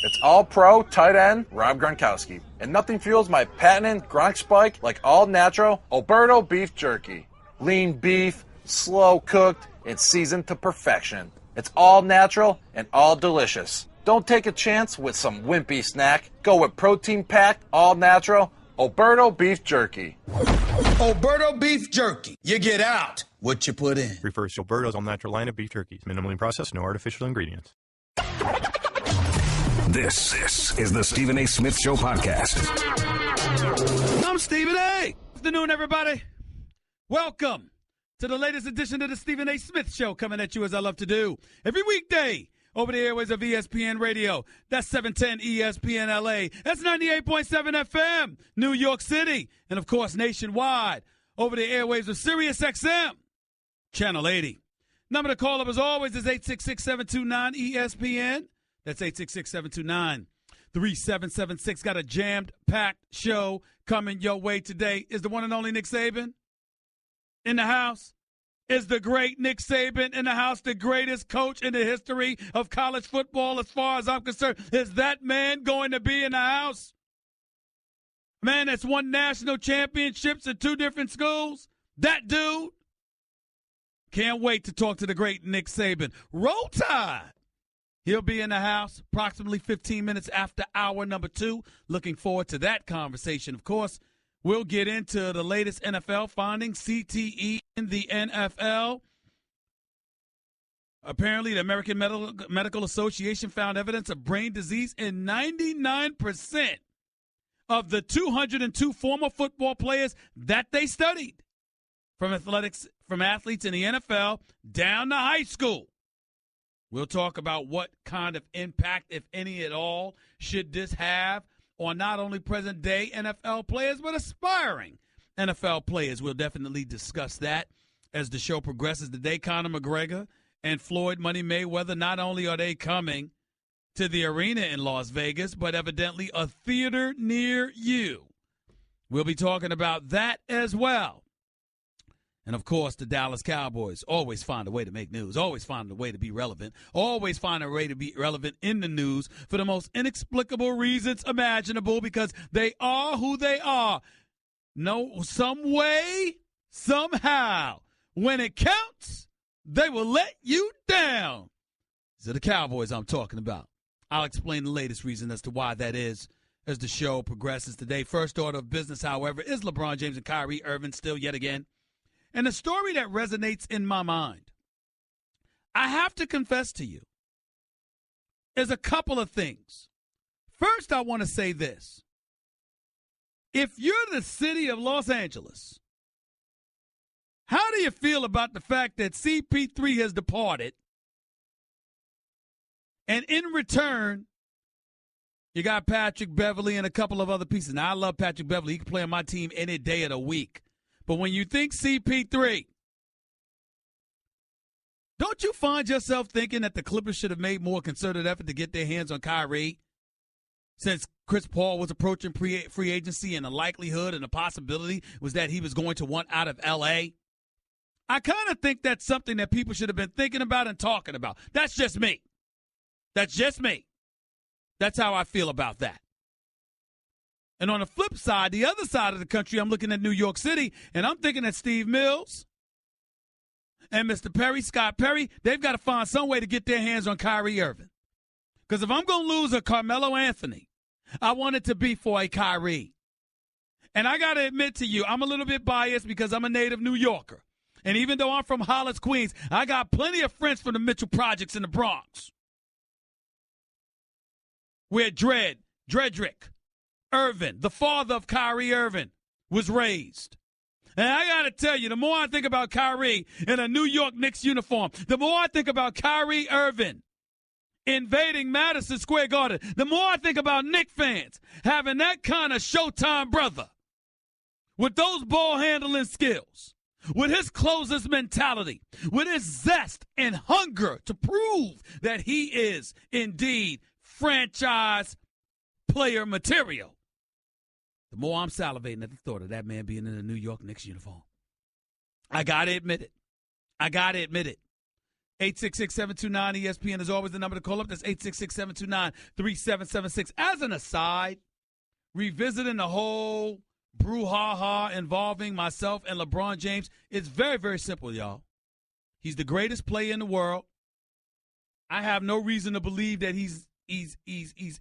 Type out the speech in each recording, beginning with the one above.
It's all-pro tight end Rob Gronkowski. And nothing fuels my patented Gronk spike like all-natural Alberto beef jerky. Lean beef, slow-cooked, and seasoned to perfection. It's all natural and all delicious. Don't take a chance with some wimpy snack. Go with protein-packed, all-natural Alberto beef jerky. Alberto beef jerky. You get out what you put in. Refers to Alberto's all-natural line of beef jerkies. Minimally processed, no artificial ingredients. This is the Stephen A. Smith Show podcast. I'm Stephen A. Good afternoon, everybody. Welcome to the latest edition of the Stephen A. Smith Show, coming at you as I love to do every weekday over the airways of ESPN Radio. That's 710 ESPN LA. That's 98.7 FM, New York City. And, of course, nationwide over the airwaves of Sirius XM, Channel 80. Number to call up, as always, is 866-729-ESPN. That's 866-729-3776. Got a jammed-packed show coming your way today. Is the one and only Nick Saban in the house? Is the great Nick Saban in the house, the greatest coach in the history of college football as far as I'm concerned? Is that man going to be in the house? Man that's won national championships at two different schools? That dude? Can't wait to talk to the great Nick Saban. Roll Tide. He'll be in the house approximately 15 minutes after hour number 2. Looking forward to that conversation, of course. We'll get into the latest NFL findings, CTE in the NFL. Apparently, the American Medical Association found evidence of brain disease in 99% of the 202 former football players that they studied, from athletes in the NFL down to high school. We'll talk about what kind of impact, if any at all, should this have on not only present-day NFL players, but aspiring NFL players. We'll definitely discuss that as the show progresses today. Conor McGregor and Floyd Money Mayweather, not only are they coming to the arena in Las Vegas, but evidently a theater near you. We'll be talking about that as well. And, of course, the Dallas Cowboys always find a way to make news, always find a way to be relevant, always find a way to be relevant in the news for the most inexplicable reasons imaginable, because they are who they are. No, some way, somehow, when it counts, they will let you down. These are the Cowboys I'm talking about. I'll explain the latest reason as to why that is as the show progresses today. First order of business, however, is LeBron James and Kyrie Irving still yet again. And a story that resonates in my mind, I have to confess to you, is a couple of things. First, I want to say this. If you're the city of Los Angeles, how do you feel about the fact that CP3 has departed, and in return, you got Patrick Beverley and a couple of other pieces? Now, I love Patrick Beverley. He can play on my team any day of the week. But when you think CP3, don't you find yourself thinking that the Clippers should have made more concerted effort to get their hands on Kyrie, since Chris Paul was approaching free agency, and the likelihood and the possibility was that he was going to want out of L.A.? I kind of think that's something that people should have been thinking about and talking about. That's just me. That's just me. That's how I feel about that. And on the flip side, the other side of the country, I'm looking at New York City, and I'm thinking that Steve Mills and Mr. Perry, Scott Perry, they've got to find some way to get their hands on Kyrie Irving. Because if I'm going to lose a Carmelo Anthony, I want it to be for a Kyrie. And I got to admit to you, I'm a little bit biased because I'm a native New Yorker. And even though I'm from Hollis, Queens, I got plenty of friends from the Mitchell Projects in the Bronx, where Dredrick Irvin, the father of Kyrie Irving, was raised. And I got to tell you, the more I think about Kyrie in a New York Knicks uniform, the more I think about Kyrie Irving invading Madison Square Garden, the more I think about Knicks fans having that kind of Showtime brother with those ball handling skills, with his closer's mentality, with his zest and hunger to prove that he is indeed franchise player material. The more I'm salivating at the thought of that man being in a New York Knicks uniform. I got to admit it. 866-729-ESPN is always the number to call up. That's 866-729-3776. As an aside, revisiting the whole brouhaha involving myself and LeBron James, it's very, very simple, y'all. He's the greatest player in the world. I have no reason to believe that he's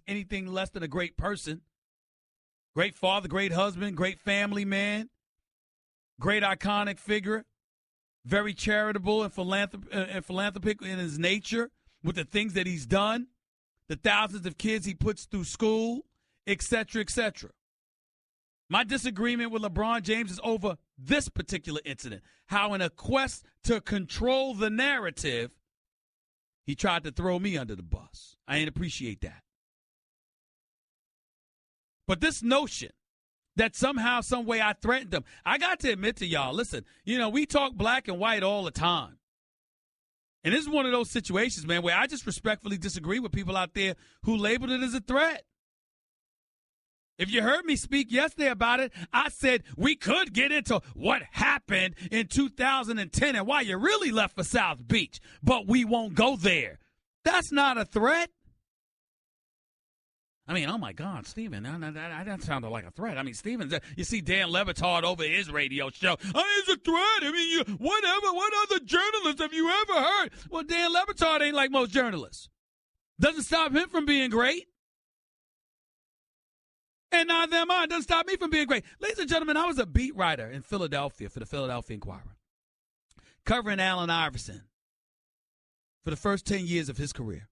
anything less than a great person. Great father, great husband, great family man, great iconic figure. Very charitable and philanthropic in his nature with the things that he's done, the thousands of kids he puts through school, et cetera, et cetera. My disagreement with LeBron James is over this particular incident, how in a quest to control the narrative, he tried to throw me under the bus. I ain't appreciate that. But this notion that somehow, some way I threatened them. I got to admit to y'all, listen, we talk black and white all the time. And this is one of those situations, man, where I just respectfully disagree with people out there who labeled it as a threat. If you heard me speak yesterday about it, I said we could get into what happened in 2010 and why you really left for South Beach, but we won't go there. That's not a threat. I mean, oh, my God, Steven, that sounded like a threat. I mean, Steven, you see Dan Le Batard over his radio show. Oh, it's a threat. I mean, whatever. What other journalists have you ever heard? Well, Dan Le Batard ain't like most journalists. Doesn't stop him from being great. And neither am I. Doesn't stop me from being great. Ladies and gentlemen, I was a beat writer in Philadelphia for the Philadelphia Inquirer, covering Allen Iverson for the first 10 years of his career.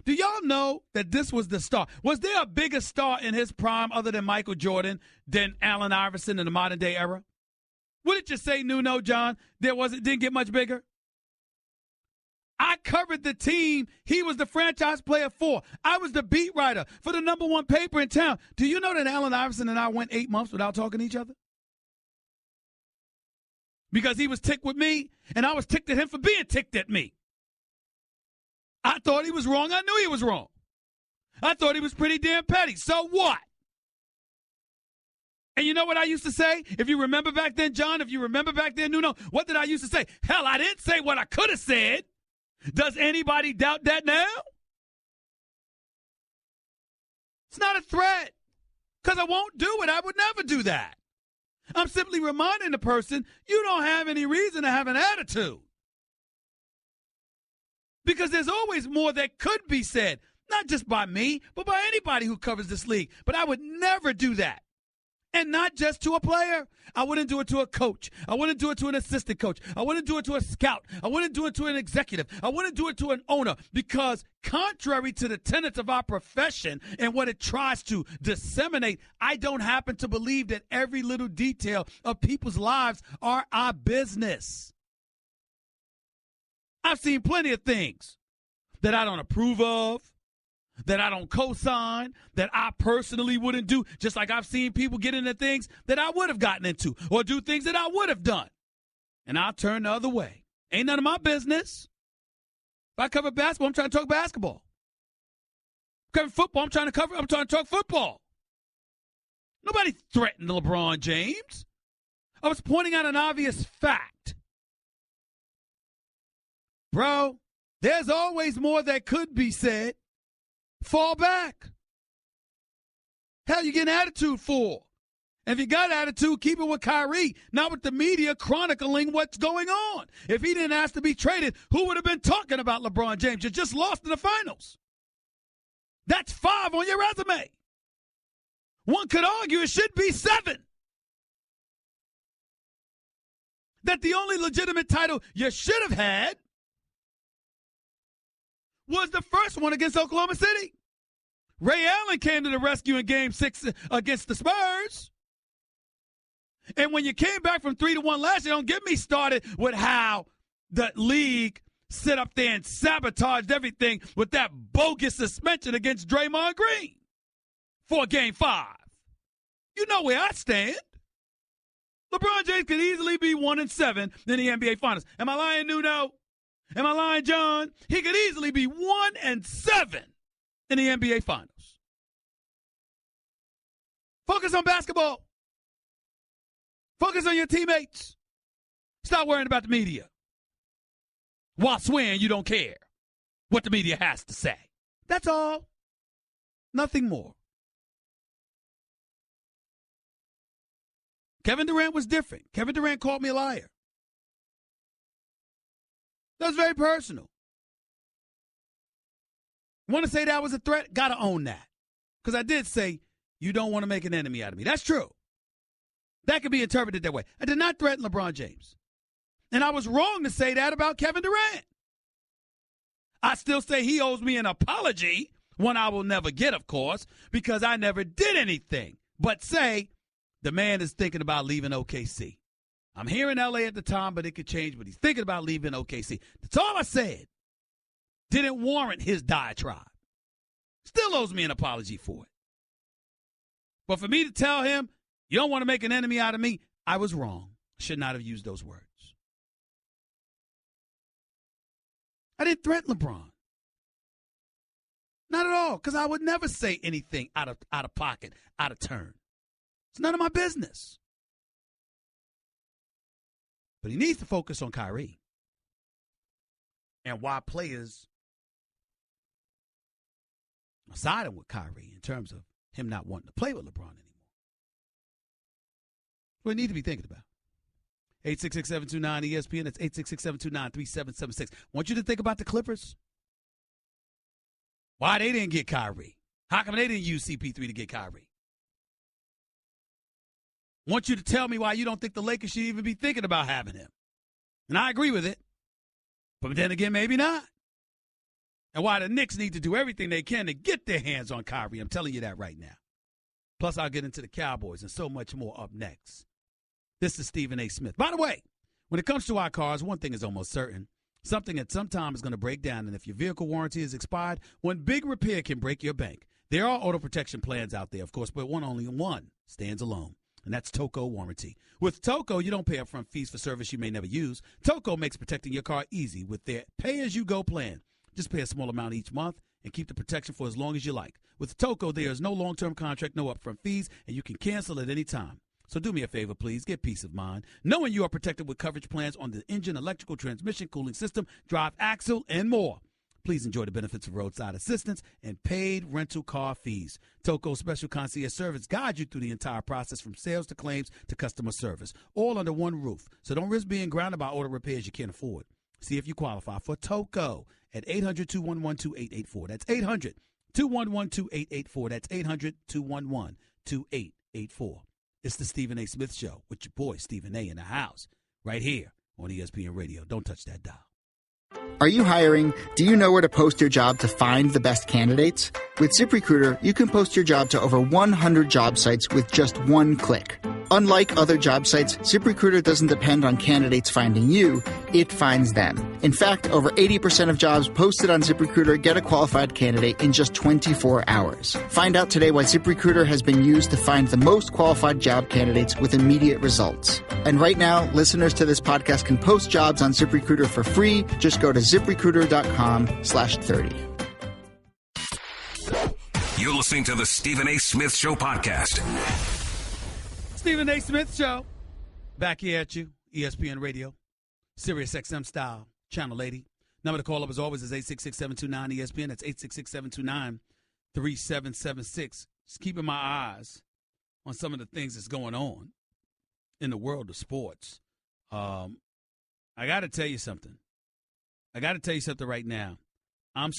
Do y'all know that this was the star? Was there a bigger star in his prime other than Michael Jordan than Allen Iverson in the modern day era? Wouldn't you say, Nuno, John, didn't get much bigger? I covered the team he was the franchise player for. I was the beat writer for the number one paper in town. Do you know that Allen Iverson and I went 8 months without talking to each other? Because he was ticked with me, and I was ticked at him for being ticked at me. I thought he was wrong. I knew he was wrong. I thought he was pretty damn petty. So what? And you know what I used to say? If you remember back then, John, if you remember back then, Nuno, what did I used to say? Hell, I didn't say what I could have said. Does anybody doubt that now? It's not a threat because I won't do it. I would never do that. I'm simply reminding the person you don't have any reason to have an attitude. Because there's always more that could be said, not just by me, but by anybody who covers this league. But I would never do that. And not just to a player. I wouldn't do it to a coach. I wouldn't do it to an assistant coach. I wouldn't do it to a scout. I wouldn't do it to an executive. I wouldn't do it to an owner. Because contrary to the tenets of our profession and what it tries to disseminate, I don't happen to believe that every little detail of people's lives are our business. I've seen plenty of things that I don't approve of, that I don't co-sign, that I personally wouldn't do, just like I've seen people get into things that I would have gotten into or do things that I would have done. And I'll turn the other way. Ain't none of my business. If I cover basketball, I'm trying to talk basketball. Cover football, I'm trying to talk football. Nobody threatened LeBron James. I was pointing out an obvious fact. Bro, there's always more that could be said. Fall back. Hell, you get an attitude for. And if you got attitude, keep it with Kyrie, not with the media chronicling what's going on. If he didn't ask to be traded, who would have been talking about LeBron James? You just lost in the finals. That's 5 on your resume. One could argue it should be 7. That the only legitimate title you should have had was the first one against Oklahoma City. Ray Allen came to the rescue in Game 6 against the Spurs. And when you came back from 3-1 last year, don't get me started with how the league sit up there and sabotaged everything with that bogus suspension against Draymond Green for Game 5. You know where I stand. LeBron James could easily be 1-7 in the NBA Finals. Am I lying, Nuno? Am I lying, John? He could easily be 1-7 in the NBA Finals. Focus on basketball. Focus on your teammates. Stop worrying about the media. while swearing you don't care what the media has to say. That's all. Nothing more. Kevin Durant was different. Kevin Durant called me a liar. That was very personal. Want to say that was a threat? Got to own that. Because I did say, you don't want to make an enemy out of me. That's true. That could be interpreted that way. I did not threaten LeBron James. And I was wrong to say that about Kevin Durant. I still say he owes me an apology, one I will never get, of course, because I never did anything but say the man is thinking about leaving OKC. I'm here in L.A. at the time, but it could change, but he's thinking about leaving OKC. That's all I said. Didn't warrant his diatribe. Still owes me an apology for it. But for me to tell him, you don't want to make an enemy out of me, I was wrong. Should not have used those words. I didn't threaten LeBron. Not at all, because I would never say anything out of pocket, out of turn. It's none of my business. But he needs to focus on Kyrie and why players are siding with Kyrie in terms of him not wanting to play with LeBron anymore. What do you need to be thinking about? 866-729-ESPN. That's 866-729-3776. I want you to think about the Clippers. Why they didn't get Kyrie. How come they didn't use CP3 to get Kyrie? I want you to tell me why you don't think the Lakers should even be thinking about having him. And I agree with it. But then again, maybe not. And why the Knicks need to do everything they can to get their hands on Kyrie. I'm telling you that right now. Plus, I'll get into the Cowboys and so much more up next. This is Stephen A. Smith. By the way, when it comes to our cars, one thing is almost certain. Something that sometime is going to break down. And if your vehicle warranty is expired, one big repair can break your bank. There are auto protection plans out there, of course, but only one stands alone. And that's Toco Warranty. With Toco, you don't pay upfront fees for service you may never use. Toco makes protecting your car easy with their pay-as-you-go plan. Just pay a small amount each month and keep the protection for as long as you like. With Toco, there is no long-term contract, no upfront fees, and you can cancel at any time. So do me a favor, please. Get peace of mind, knowing you are protected with coverage plans on the engine, electrical, transmission, cooling system, drive axle, and more. Please enjoy the benefits of roadside assistance and paid rental car fees. Toco's special concierge service guides you through the entire process from sales to claims to customer service, all under one roof. So don't risk being grounded by auto repairs you can't afford. See if you qualify for Toco at 800-211-2884. That's 800-211-2884. That's 800-211-2884. It's the Stephen A. Smith Show with your boy Stephen A. in the house right here on ESPN Radio. Don't touch that dial. Are you hiring? Do you know where to post your job to find the best candidates? With ZipRecruiter, you can post your job to over 100 job sites with just one click. Unlike other job sites, ZipRecruiter doesn't depend on candidates finding you, it finds them. In fact, over 80% of jobs posted on ZipRecruiter get a qualified candidate in just 24 hours. Find out today why ZipRecruiter has been used to find the most qualified job candidates with immediate results. And right now, listeners to this podcast can post jobs on ZipRecruiter for free. Just go to ZipRecruiter.com/30. You're listening to the Stephen A. Smith Show podcast. Stephen A. Smith Show. Back here at you, ESPN Radio, Sirius XM style, Channel 80. Number to call up as always is 866-729-ESPN. That's 866-729-3776. Just keeping my eyes on some of the things that's going on in the world of sports. I got to tell you something. Right now. I'm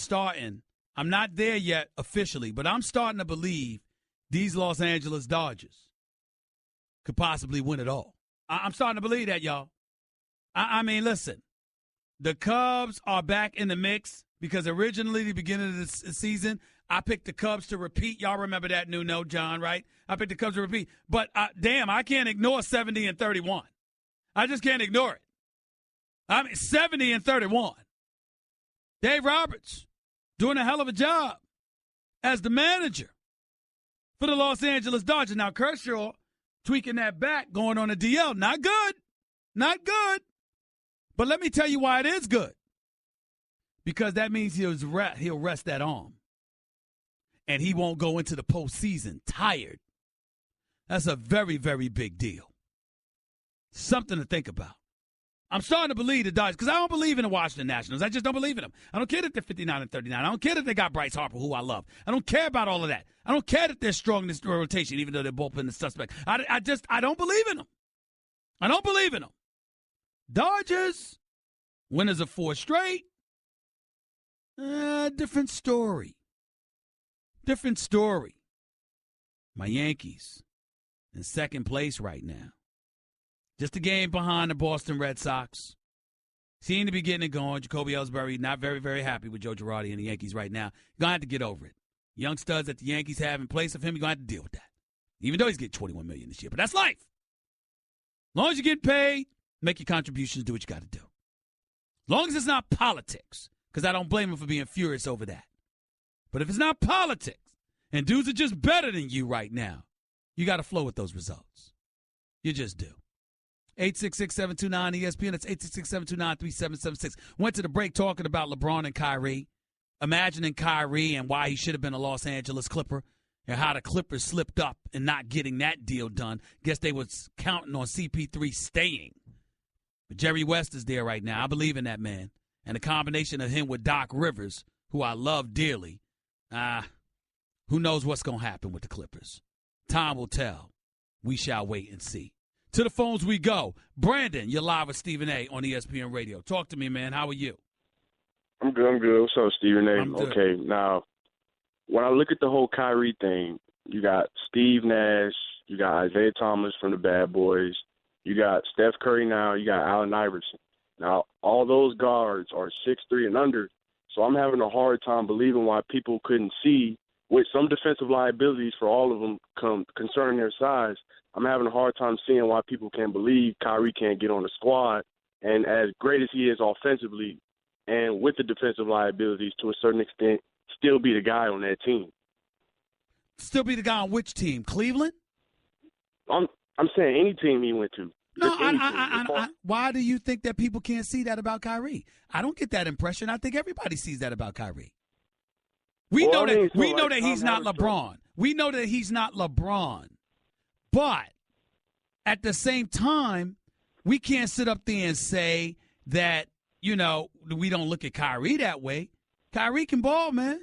not there yet officially, but I'm starting to believe these Los Angeles Dodgers could possibly win it all. I'm starting to believe that, y'all. I mean, listen, the Cubs are back in the mix because originally, the beginning of the season, I picked the Cubs to repeat. Y'all remember that new note, John, right? I picked the Cubs to repeat. But, damn, I can't ignore 70-31. I just can't ignore it. I mean, 70-31. Dave Roberts doing a hell of a job as the manager for the Los Angeles Dodgers. Now, Kershaw tweaking that back, going on a DL. Not good. Not good. But let me tell you why it is good. Because that means he'll rest that arm. And he won't go into the postseason tired. That's a very, very big deal. Something to think about. I'm starting to believe the Dodgers because I don't believe in the Washington Nationals. I just don't believe in them. I don't care that they're 59-39. I don't care that they got Bryce Harper, who I love. I don't care about all of that. I don't care that they're strong in this rotation, even though they're both in the suspect. I don't believe in them. I don't believe in them. Dodgers, winners of 4 straight. Different story. Different story. My Yankees in second place right now. Just a game behind the Boston Red Sox. Seem to be getting it going. Jacoby Ellsbury not very, very happy with Joe Girardi and the Yankees right now. You're going to have to get over it. Young studs that the Yankees have in place of him, you're going to have to deal with that. Even though he's getting $21 million this year. But that's life. As long as you get paid, make your contributions, do what you got to do. As long as it's not politics, because I don't blame him for being furious over that. But if it's not politics, and dudes are just better than you right now, you got to flow with those results. You just do. 866-729-ESPN. That's 866-729-3776. Went to the break talking about LeBron and Kyrie, imagining Kyrie and why he should have been a Los Angeles Clipper and how the Clippers slipped up and not getting that deal done. Guess they was counting on CP3 staying. But Jerry West is there right now. I believe in that man. And the combination of him with Doc Rivers, who I love dearly, who knows what's going to happen with the Clippers. Time will tell. We shall wait and see. To the phones we go. Brandon, you're live with Stephen A. on ESPN Radio. Talk to me, man. How are you? I'm good. What's up, Stephen A? I'm good. Okay, now, when I look at the whole Kyrie thing, you got Steve Nash, you got Isaiah Thomas from the Bad Boys, you got Steph Curry now, you got Allen Iverson. Now, all those guards are 6'3" and under, so I'm having a hard time believing why people couldn't see, with some defensive liabilities for all of them concerning their size. I'm having a hard time seeing why people can't believe Kyrie can't get on the squad. And as great as he is offensively and with the defensive liabilities to a certain extent, still be the guy on that team. Still be the guy on which team? Cleveland? I'm saying any team he went to. No, why do you think that people can't see that about Kyrie? I don't get that impression. I think everybody sees that about Kyrie. We know that he's not LeBron. We know that he's not LeBron. But at the same time, we can't sit up there and say that, we don't look at Kyrie that way. Kyrie can ball, man.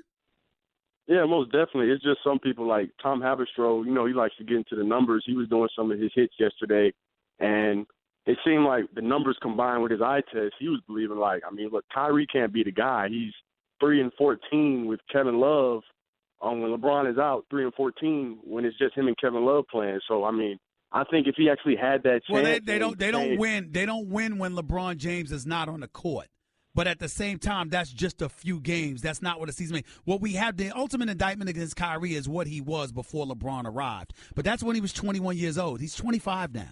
Yeah, most definitely. It's just some people like Tom Haberstroh, he likes to get into the numbers. He was doing some of his hits yesterday, and it seemed like the numbers combined with his eye test, he was believing look, Kyrie can't be the guy. He's 3-14 with Kevin Love. When LeBron is out, 3-14 when it's just him and Kevin Love playing. So I think if he actually had that chance, well, they don't win. They don't win when LeBron James is not on the court. But at the same time, that's just a few games. That's not what a season means. What we have, the ultimate indictment against Kyrie is what he was before LeBron arrived. But that's when he was 21 years old. He's 25 now.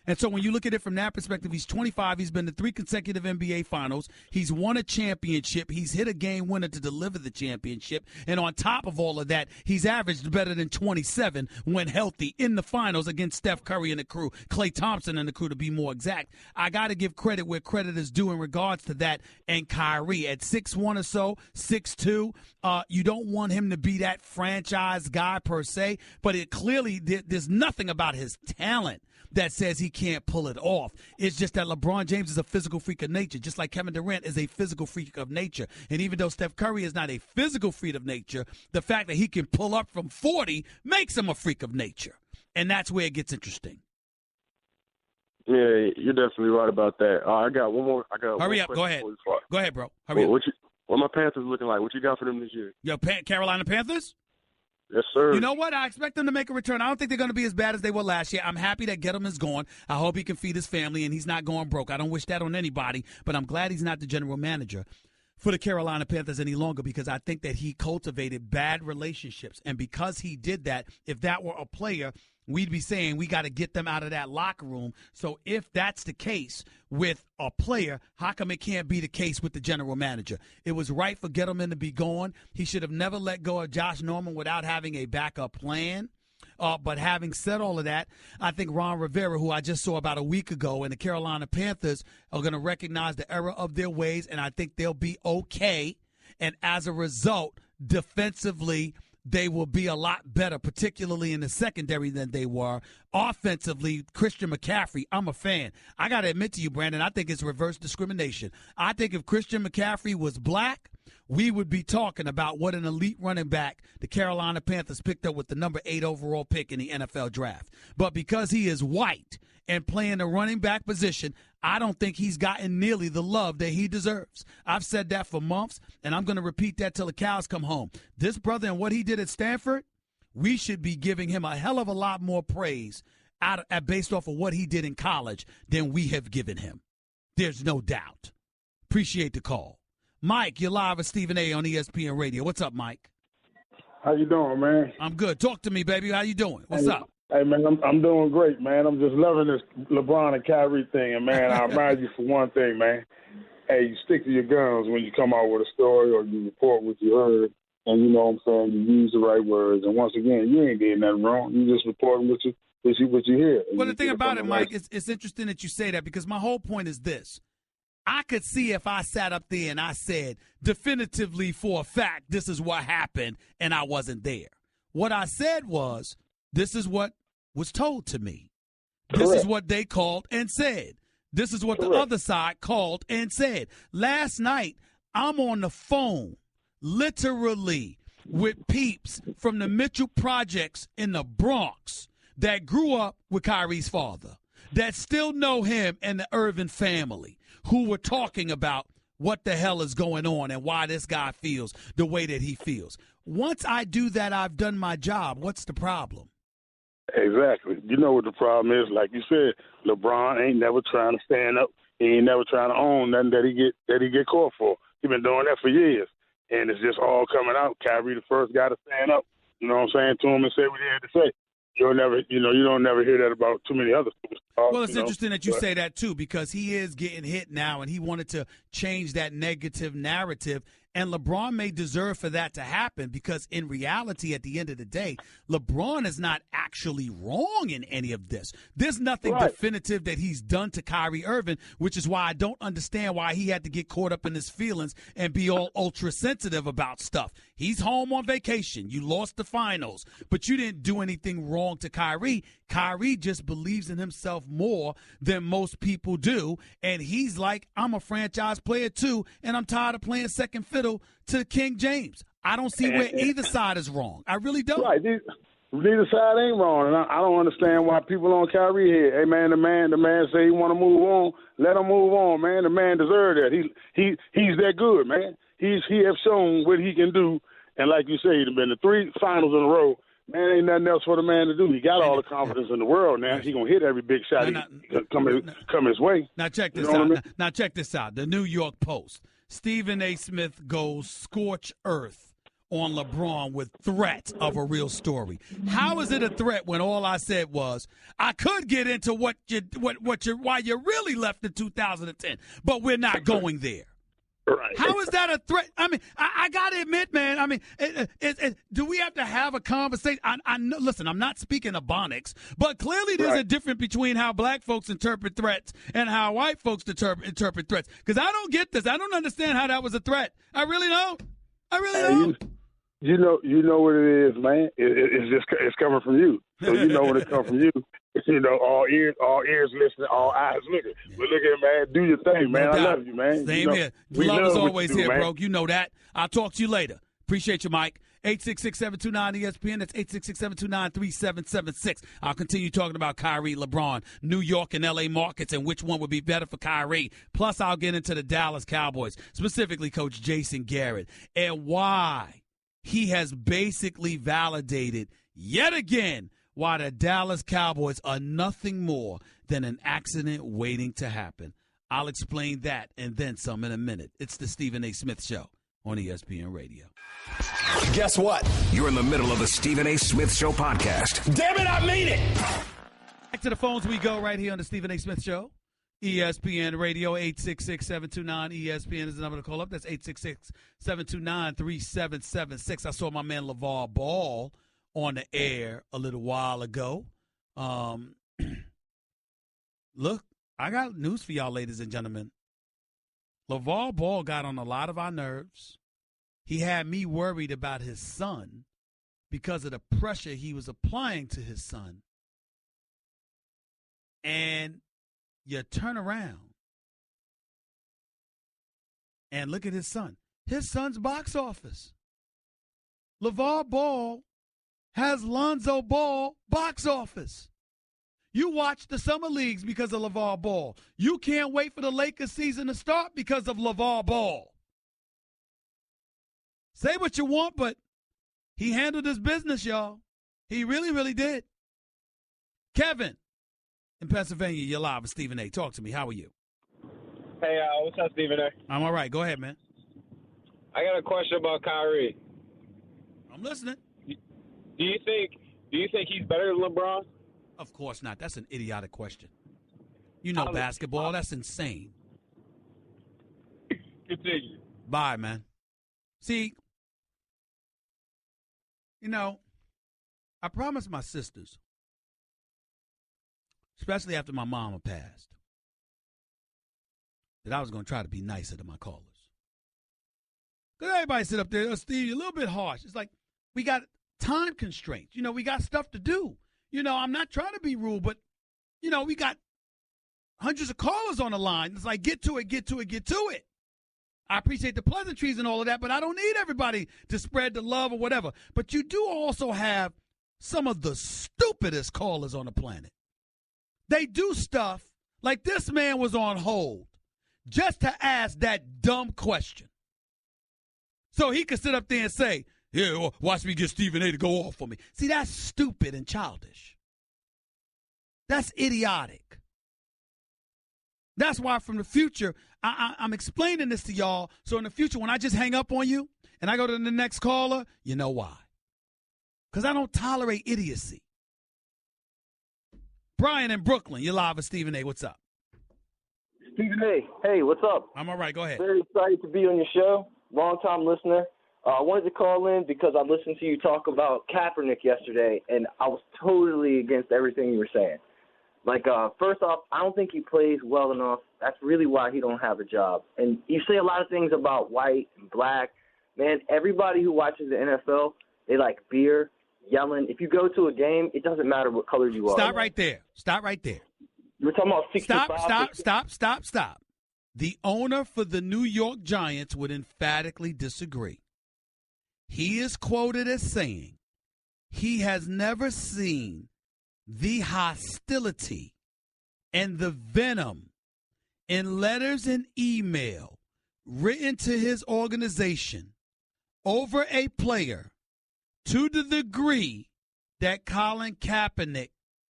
And so when you look at it from that perspective, he's 25. He's been to 3 consecutive NBA Finals. He's won a championship. He's hit a game winner to deliver the championship. And on top of all of that, he's averaged better than 27 when healthy in the finals against Steph Curry and the crew, Klay Thompson and the crew to be more exact. I got to give credit where credit is due in regards to that. And Kyrie at 6'1" or so, 6'2", you don't want him to be that franchise guy per se, but it clearly there's nothing about his talent that says he can't pull it off. It's just that LeBron James is a physical freak of nature, just like Kevin Durant is a physical freak of nature. And even though Steph Curry is not a physical freak of nature, the fact that he can pull up from 40 makes him a freak of nature. And that's where it gets interesting. Yeah, you're definitely right about that. I got one more. Hurry up. Go ahead. Go ahead, bro. Hurry up. What my Panthers looking like? What you got for them this year? Yo, Carolina Panthers? Yes, sir. You know what? I expect them to make a return. I don't think they're going to be as bad as they were last year. I'm happy that Gettleman's gone. I hope he can feed his family and he's not going broke. I don't wish that on anybody, but I'm glad he's not the general manager for the Carolina Panthers any longer because I think that he cultivated bad relationships. And because he did that, if that were a player, we'd be saying we got to get them out of that locker room. So if that's the case with a player, how come it can't be the case with the general manager? It was right for Gettleman to be gone. He should have never let go of Josh Norman without having a backup plan. But having said all of that, I think Ron Rivera, who I just saw about a week ago, and the Carolina Panthers are going to recognize the error of their ways, and I think they'll be okay. And as a result, defensively, they will be a lot better, particularly in the secondary than they were. Offensively, Christian McCaffrey, I'm a fan. I got to admit to you, Brandon, I think it's reverse discrimination. I think if Christian McCaffrey was black, we would be talking about what an elite running back the Carolina Panthers picked up with the number 8 overall pick in the NFL draft. But because he is white and playing the running back position, I don't think he's gotten nearly the love that he deserves. I've said that for months, and I'm going to repeat that till the cows come home. This brother and what he did at Stanford, we should be giving him a hell of a lot more praise based off of what he did in college than we have given him. There's no doubt. Appreciate the call. Mike, you're live with Stephen A. on ESPN Radio. What's up, Mike? How you doing, man? I'm good. Talk to me, baby. How you doing? What's up? Hey, man, I'm doing great, man. I'm just loving this LeBron and Kyrie thing. And, man, I admire you for one thing, man. Hey, you stick to your guns when you come out with a story or you report what you heard. And you know what I'm saying? You use the right words. And once again, you ain't doing nothing wrong. You just reporting what you hear. Well, the thing about it, Mike, it's interesting that you say that because my whole point is this. I could see if I sat up there and I said definitively for a fact this is what happened and I wasn't there. What I said was this is what was told to me. This is what they called and said. This is what the other side called and said. Last night, I'm on the phone literally with peeps from the Mitchell Projects in the Bronx that grew up with Kyrie's father, that still know him and the Irving family, who were talking about what the hell is going on and why this guy feels the way that he feels. Once I do that, I've done my job. What's the problem? Exactly. You know what the problem is. Like you said, LeBron ain't never trying to stand up. He ain't never trying to own nothing that he get caught for. He been doing that for years. And it's just all coming out. Kyrie the first guy to stand up, you know what I'm saying, to him and say what he had to say. You don't never hear that about too many other superstars. Well, it's interesting that you say that, too, because he is getting hit now, and he wanted to change that negative narrative. And LeBron may deserve for that to happen because in reality, at the end of the day, LeBron is not actually wrong in any of this. There's nothing definitive that he's done to Kyrie Irving, which is why I don't understand why he had to get caught up in his feelings and be all ultra sensitive about stuff. He's home on vacation. You lost the finals, but you didn't do anything wrong to Kyrie. Kyrie just believes in himself more than most people do. And he's like, I'm a franchise player too, and I'm tired of playing second fiddle to King James. I don't see where either side is wrong. I really don't. Right. Neither side ain't wrong. And I don't understand why people on Kyrie here. Hey, man, the man say he want to move on. Let him move on, man. The man deserves that. He's that good, man. He has shown what he can do. And like you say, he's been to 3 finals in a row. Man, ain't nothing else for the man to do. He got all the confidence in the world now. He going to hit every big shot come his way. Now check this out. Now check this out. The New York Post. Stephen A. Smith goes scorch earth on LeBron with threat of a real story. How is it a threat when all I said was I could get into why you really left in 2010, but we're not going there. Right. How is that a threat? I mean, I got to admit, man, I mean, do we have to have a conversation? Listen, I'm not speaking Ebonics, but clearly there's a difference between how black folks interpret threats and how white folks interpret threats. Because I don't get this. I don't understand how that was a threat. I really don't. You know what it is, man. It's coming from you. So you know when it comes from you. You know, all ears listening, all eyes looking. But look at, man, do your thing, man. I love you, man. Same here. Love is always here, bro. You know that. I'll talk to you later. Appreciate you, Mike. 866-729-ESPN. That's 866-729-3776. I'll continue talking about Kyrie, LeBron, New York and L.A. markets and which one would be better for Kyrie. Plus, I'll get into the Dallas Cowboys, specifically Coach Jason Garrett, and why he has basically validated yet again why the Dallas Cowboys are nothing more than an accident waiting to happen. I'll explain that and then some in a minute. It's the Stephen A. Smith Show on ESPN Radio. Guess what? You're in the middle of the Stephen A. Smith Show podcast. Damn it, I mean it! Back to the phones we go right here on the Stephen A. Smith Show. ESPN Radio, 866-729-ESPN is the number to call up. That's 866-729-3776. I saw my man LeVar Ball on the air a little while ago. Look, I got news for y'all, ladies and gentlemen. LeVar Ball got on a lot of our nerves. He had me worried about his son because of the pressure he was applying to his son. And you turn around and look at his son. His son's box office. LeVar Ball has Lonzo Ball box office. You watch the summer leagues because of LeVar Ball. You can't wait for the Lakers season to start because of LeVar Ball. Say what you want, but he handled his business, y'all. He really, really did. Kevin in Pennsylvania, you're live with Stephen A. Talk to me. How are you? Hey, what's up, Stephen A? I'm all right. Go ahead, man. I got a question about Kyrie. I'm listening. Do you think he's better than LeBron? Of course not. That's an idiotic question. You know basketball. That's insane. Continue. Bye, man. See, I promised my sisters, especially after my mama passed, that I was going to try to be nicer to my callers. Because everybody sit up there, Steve, you're a little bit harsh. It's like we got time constraints. We got stuff to do. I'm not trying to be rude, but, we got hundreds of callers on the line. It's like, get to it. I appreciate the pleasantries and all of that, but I don't need everybody to spread the love or whatever. But you do also have some of the stupidest callers on the planet. They do stuff like this man was on hold just to ask that dumb question. So he could sit up there and say, yeah, watch me get Stephen A. to go off for me. See, that's stupid and childish. That's idiotic. That's why from the future, I'm explaining this to y'all. So in the future, when I just hang up on you and I go to the next caller, you know why. Because I don't tolerate idiocy. Brian in Brooklyn, you're live with Stephen A. What's up? Stephen A. Hey, what's up? I'm all right. Go ahead. Very excited to be on your show. Long-time listener. I wanted to call in because I listened to you talk about Kaepernick yesterday, and I was totally against everything you were saying. First off, I don't think he plays well enough. That's really why he don't have a job. And you say a lot of things about white and black. Man, everybody who watches the NFL, they like beer, yelling. If you go to a game, it doesn't matter what color you are. Stop right there. You were talking about 65. Stop. The owner for the New York Giants would emphatically disagree. He is quoted as saying he has never seen the hostility and the venom in letters and email written to his organization over a player to the degree that Colin Kaepernick,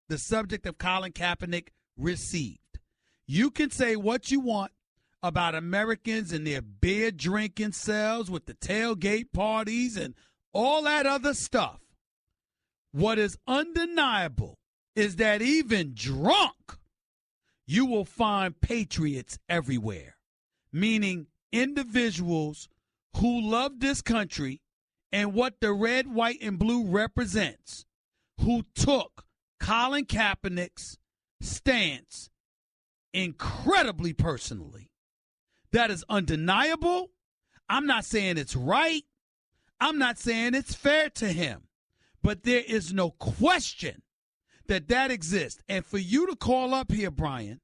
the subject of Colin Kaepernick, received. You can say what you want about Americans and their beer drinking selves with the tailgate parties and all that other stuff. What is undeniable is that even drunk, you will find patriots everywhere, meaning individuals who love this country and what the red, white, and blue represents, who took Colin Kaepernick's stance incredibly personally. That is undeniable. I'm not saying it's right. I'm not saying it's fair to him. But there is no question that exists. And for you to call up here, Brian,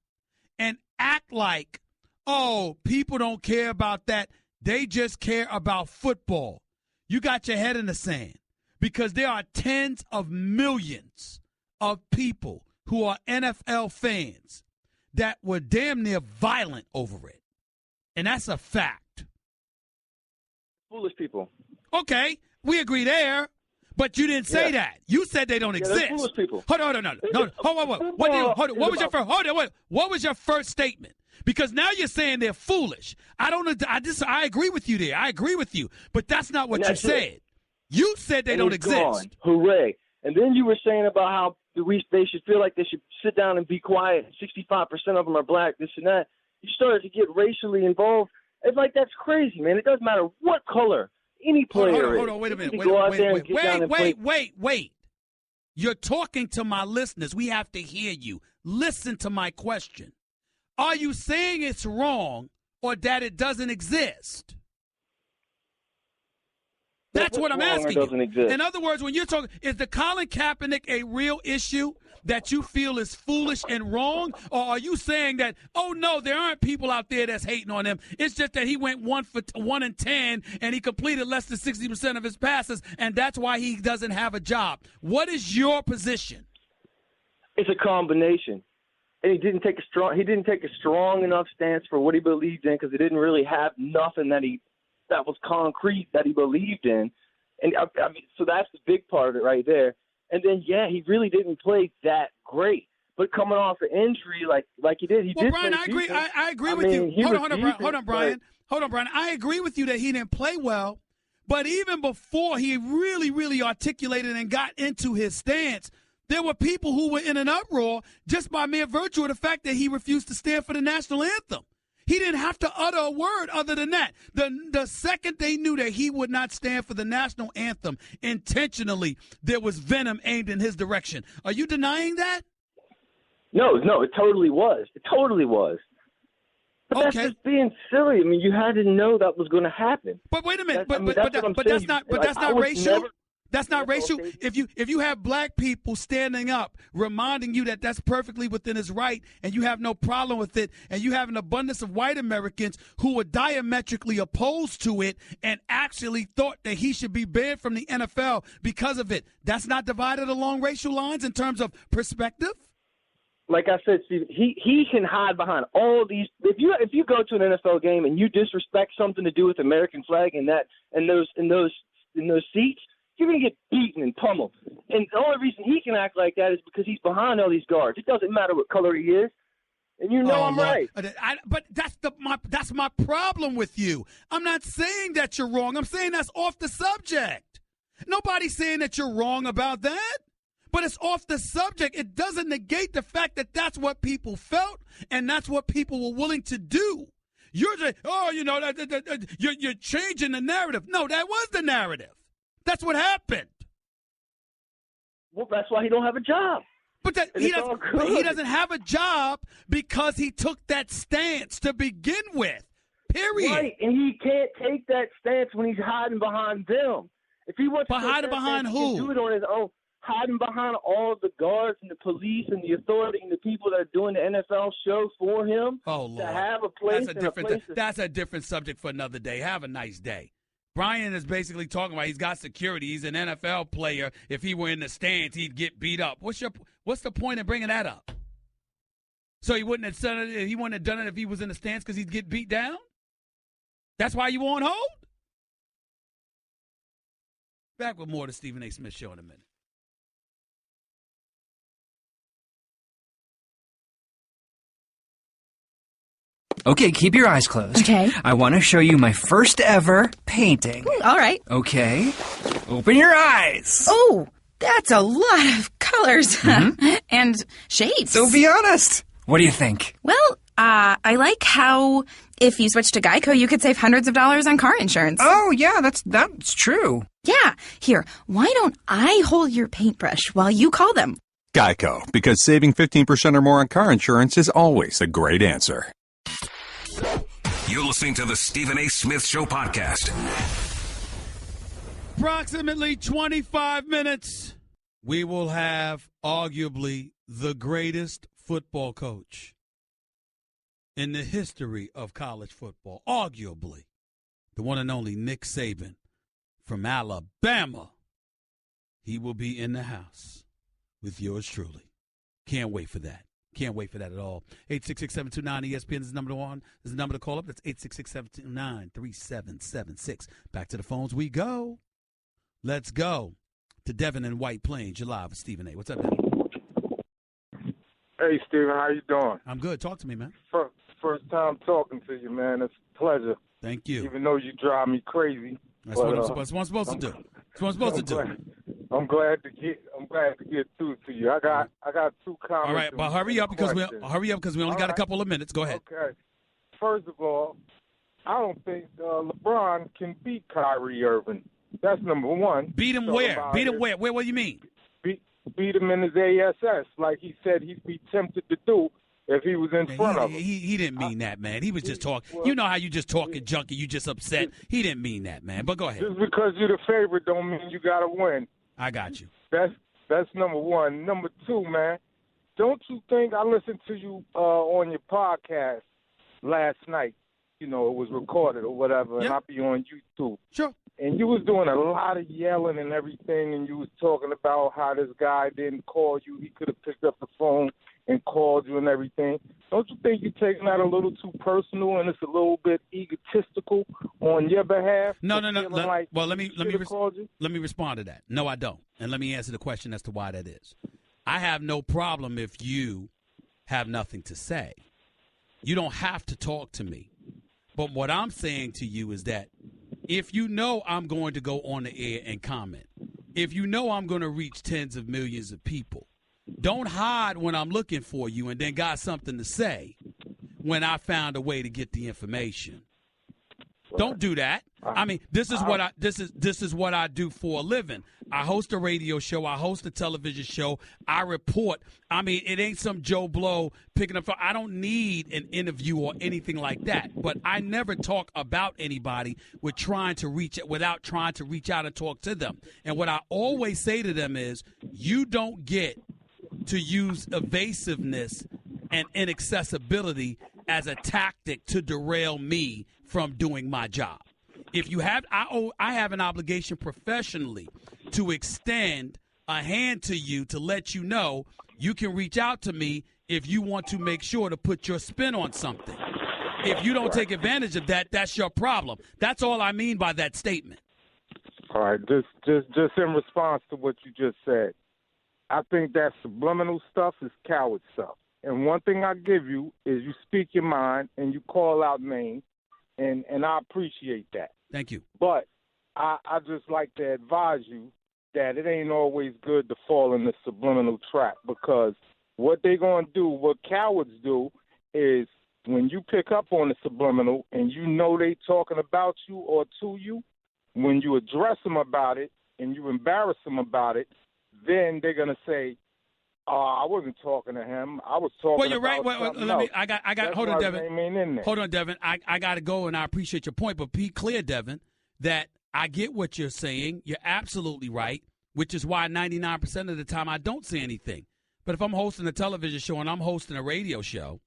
and act like, oh, people don't care about that. They just care about football. You got your head in the sand because there are tens of millions of people who are NFL fans that were damn near violent over it. And that's a fact. Foolish people. Okay, we agree there. But you didn't say that. You said they don't exist. Foolish people. Hold on. What was your first statement? Because now you're saying they're foolish. I agree with you there. I agree with you. But that's not what you said. You said they don't exist. Gone. Hooray. And then you were saying about how they should feel like they should sit down and be quiet. 65% of them are black, this and that. You started to get racially involved. It's like, that's crazy, man. It doesn't matter what color any player Hold on, wait a minute. Wait. You're talking to my listeners. We have to hear you. Listen to my question. Are you saying it's wrong or that it doesn't exist? That's what I'm asking doesn't you. exist? In other words, when you're talking, is the Colin Kaepernick a real issue that you feel is foolish and wrong? Or are you saying that, oh, no, there aren't people out there that's hating on him. It's just that he went 1 in 10 and he completed less than 60% of his passes, and that's why he doesn't have a job. What is your position? It's a combination. And he didn't take a strong enough stance for what he believed in because he didn't really have nothing that was concrete that he believed in. And I mean, so that's the big part of it right there. And then, yeah, he really didn't play that great. But coming off an injury like he did, Well, Brian, I agree with you. Hold on, Brian. I agree with you that he didn't play well. But even before he really, really articulated and got into his stance, there were people who were in an uproar just by mere virtue of the fact that he refused to stand for the national anthem. He didn't have to utter a word other than that. The second they knew that he would not stand for the national anthem intentionally, there was venom aimed in his direction. Are you denying that? No, it totally was. It totally was. But that's just being silly. I mean, you had to know that was going to happen. But wait a minute. That's not racial. That's not racial. Okay. If you have black people standing up, reminding you that that's perfectly within his right, and you have no problem with it, and you have an abundance of white Americans who were diametrically opposed to it and actually thought that he should be banned from the NFL because of it, that's not divided along racial lines in terms of perspective? Like I said, Steve, he can hide behind all these. If you go to an NFL game and you disrespect something to do with the American flag and those seats, you're going to get beaten and pummeled. And the only reason he can act like that is because he's behind all these guards. It doesn't matter what color he is. And you know I'm right. But that's my problem with you. I'm not saying that you're wrong. I'm saying that's off the subject. Nobody's saying that you're wrong about that. But it's off the subject. It doesn't negate the fact that that's what people felt and that's what people were willing to do. You're just, you're changing the narrative. No, that was the narrative. That's what happened. Well, that's why he don't have a job. But he doesn't have a job because he took that stance to begin with. Period. Right, and he can't take that stance when he's hiding behind them. If he wants to hide behind stance, who? He can do it on his own. Hiding behind all the guards and the police and the authority and the people that are doing the NFL show for him. Oh, Lord. To have a place. That's a different subject for another day. Have a nice day. Brian is basically talking about he's got security. He's an NFL player. If he were in the stands, he'd get beat up. What's the point in bringing that up? So he wouldn't have done it. He wouldn't have done it if he was in the stands because he'd get beat down. That's why you on hold. Back with more of the Stephen A. Smith Show in a minute. Okay, keep your eyes closed. Okay. I want to show you my first ever painting. All right. Okay. Open your eyes. Oh, that's a lot of colors and shapes. So be honest. What do you think? Well, I like how if you switch to Geico, you could save hundreds of dollars on car insurance. Oh, yeah, that's true. Yeah. Here, why don't I hold your paintbrush while you call them? Geico, because saving 15% or more on car insurance is always a great answer. You're listening to the Stephen A. Smith Show podcast. Approximately 25 minutes, we will have arguably the greatest football coach in the history of college football. Arguably, the one and only Nick Saban from Alabama. He will be in the house with yours truly. Can't wait for that. Can't wait for that at all. 866-729-ESPN is the number one. This is the number to call up. That's 866-729-3776. Back to the phones we go. Let's go to Devin in White Plains. You're live with Stephen A. What's up, Devin? Hey, Stephen. How you doing? I'm good. Talk to me, man. First time talking to you, man. It's a pleasure. Thank you. Even though you drive me crazy. That's what I'm supposed to do. That's what I'm supposed to do. I'm glad to get through to you. I got two comments. All right, but hurry up because we only got a couple of minutes. Go ahead. Okay. First of all, I don't think LeBron can beat Kyrie Irving. That's number one. Beat him where? Beat him where? What do you mean? Beat him in his ASS, like he said he'd be tempted to do if he was in front of him. He didn't mean that, man. He was just talking. You know how you just talking junkie, you just upset. He didn't mean that, man. But go ahead. Just because you're the favorite don't mean you got to win. I got you. That's number one. Number two, man, don't you think I listened to you on your podcast last night? You know, it was recorded or whatever, and I'll be on YouTube. Sure. And you was doing a lot of yelling and everything, and you was talking about how this guy didn't call you. He could have picked up the phone and called you and everything. Don't you think you're taking that a little too personal and it's a little bit egotistical on your behalf? No. Well, let me respond to that. No, I don't. And let me answer the question as to why that is. I have no problem if you have nothing to say. You don't have to talk to me. But what I'm saying to you is that if you know I'm going to go on the air and comment, if you know I'm going to reach tens of millions of people, don't hide when I'm looking for you and then got something to say when I found a way to get the information. Right. Don't do that. I mean, this is what I do for a living. I host a radio show. I host a television show. I report. I mean, it ain't some Joe Blow picking up. I don't need an interview or anything like that. But I never talk about anybody without trying to reach out and talk to them. And what I always say to them is, you don't get to use evasiveness and inaccessibility as a tactic to derail me from doing my job. If you have, I have an obligation professionally to extend a hand to you to let you know you can reach out to me if you want to make sure to put your spin on something. If you don't take advantage of that, that's your problem. That's all I mean by that statement. All right, just in response to what you just said, I think that subliminal stuff is coward stuff. And one thing I give you is you speak your mind and you call out names, and I appreciate that. Thank you. But I just like to advise you that it ain't always good to fall in the subliminal trap, because what they going to do, what cowards do, is when you pick up on the subliminal and you know they talking about you or to you, when you address them about it and you embarrass them about it, then they're going to say, I wasn't talking to him. I was talking. Well, you're right. Else. I got. Hold on, Devin. Hold on, Devin. I got to go, and I appreciate your point, but be clear, Devin, that I get what you're saying. You're absolutely right, which is why 99% of the time I don't say anything. But if I'm hosting a television show and I'm hosting a radio show,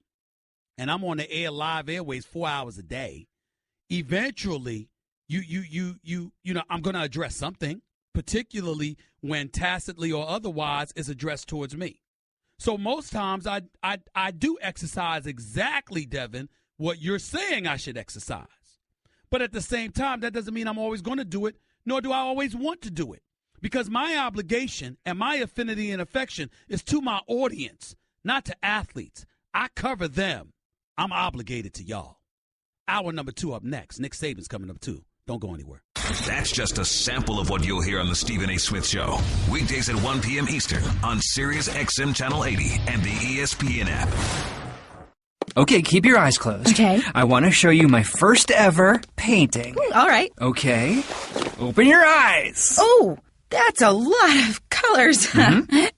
and I'm on the air live airways 4 hours a day, eventually, you know, I'm going to address something, particularly when tacitly or otherwise is addressed towards me. So most times I do exercise exactly, Devin, what you're saying I should exercise. But at the same time, that doesn't mean I'm always going to do it, nor do I always want to do it. Because my obligation and my affinity and affection is to my audience, not to athletes. I cover them. I'm obligated to y'all. Hour number 2 up next. Nick Saban's coming up too. Don't go anywhere. That's just a sample of what you'll hear on the Stephen A. Smith Show. Weekdays at 1 p.m. Eastern on Sirius XM Channel 80 and the ESPN app. Okay, keep your eyes closed. Okay. I want to show you my first ever painting. All right. Okay. Open your eyes. Oh, that's a lot of colors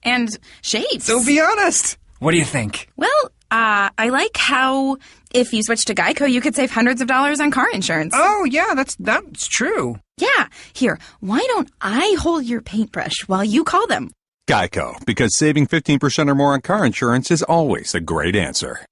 and shapes. So be honest. What do you think? Well, I like how if you switch to Geico, you could save hundreds of dollars on car insurance. Oh, yeah, that's true. Yeah. Here, why don't I hold your paintbrush while you call them? Geico, because saving 15% or more on car insurance is always a great answer.